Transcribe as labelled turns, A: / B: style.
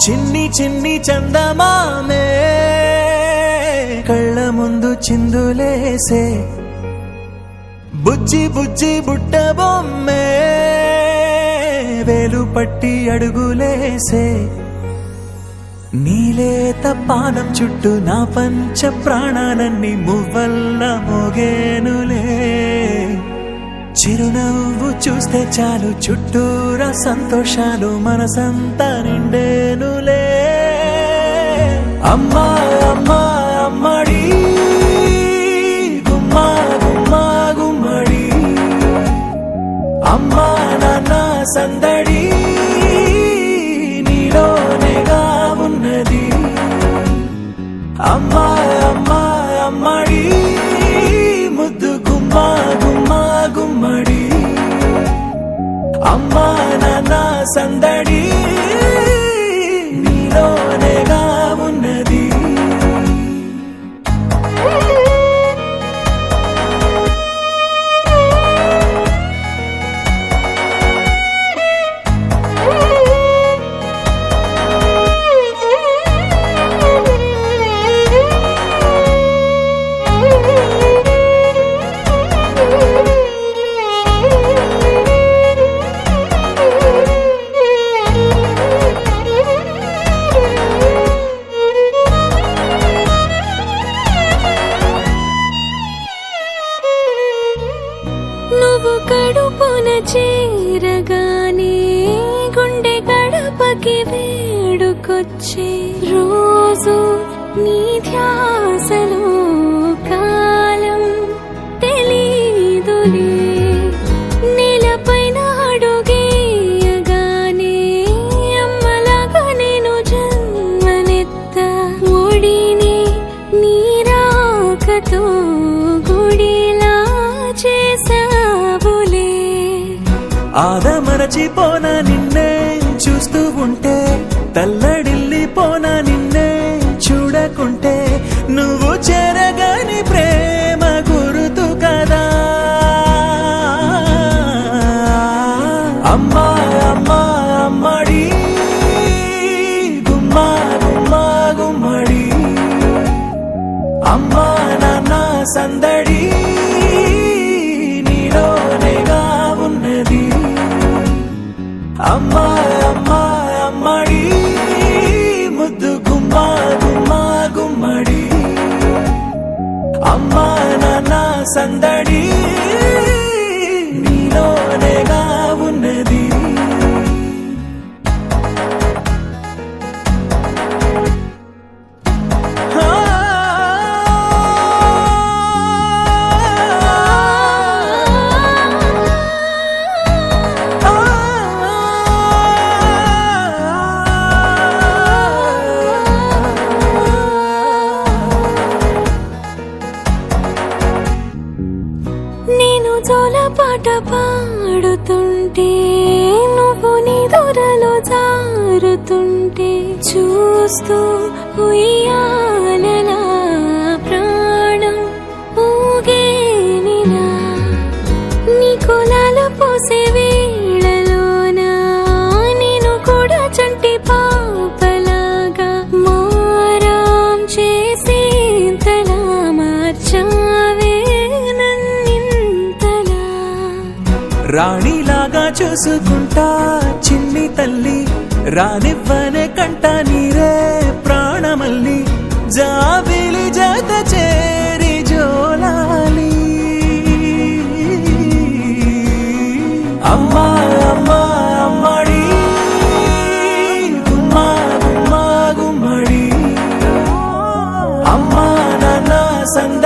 A: చిన్ని చిన్ని చందమామే కళ్ళ ముందు చిందులేసే బుజ్జి బుజ్జి బుట్ట బొమ్మే వేలు పట్టి అడుగులేసే నీలేత పానం చుట్టూ నా పంచ ప్రాణాలన్నీ మువ్వల్ల మోగేనులే చిరునవ్వు చూస్తే చాలు చుట్టూరా సంతోషాలు మనసంతా నిండేనులే అమ్మా అమ్మా అమ్మడి గుమ్మా గుమ్మా గుమ్మడి అమ్మా నాన్న సందడి నీలోనేగా ఉన్నది అమ్మా అమ్మా అమ్మడి ముద్దు గుమ్మా గుమ్మా గుమ్మడి అమ్మా నాన్న సందడి నీలోనేగా ఉన్నది
B: నువ్వు కడుపున చేరగానే గుండె గడపకి వేడుకొచ్చే రోజు నీ ధ్యాసలో కాలం తెలీదులే నేలపైన అడుగేయగానే అమ్మలాగా నేను జన్మనెత్త ఒడిని నీ రాకతో గుడిలా చేసావులే
A: ఆదమరచిపోన నిన్నే చూస్తూ ఉంటే తల్లడిల్లిపోన నిన్నే చూడకుంటే నువ్వు చెరగని ప్రేమ గురుతు కదా అమ్మా అమ్మా అమ్మడి గుమ్మా గుమ్మా గుమ్మడి అమ్మా నాన్న సందడి నీలోనేగా ఉన్నది అమ్మా అమ్మా అమ్మడి ముద్దు గుమ్మా గుమ్మా గుమ్మడి అమ్మా నాన్న సందడి నీలోనేగా ఉన్నది
B: నేను జోలపాట పాడుతుంటే నువ్వు నీ దొరలో జారుతుంటే చూస్తూ ఉయ్యాలలా ప్రాణం ఊగేనిలా నీ కులాల పోసే వేళలోన నేను కూడా చంటి పాపలాగా మారాం చేసేంతలా మార్చావే
A: రాణిలాగా చూసుకుంటా చిన్ని తల్లి రానివ్వనే కంట నీరే ప్రాణమల్లి జాబిలి జత చేరి జోలాలి అమ్మా అమ్మా అమ్మడి గుమ్మా గుమ్మా గుమ్మడి అమ్మా నాన్న సంద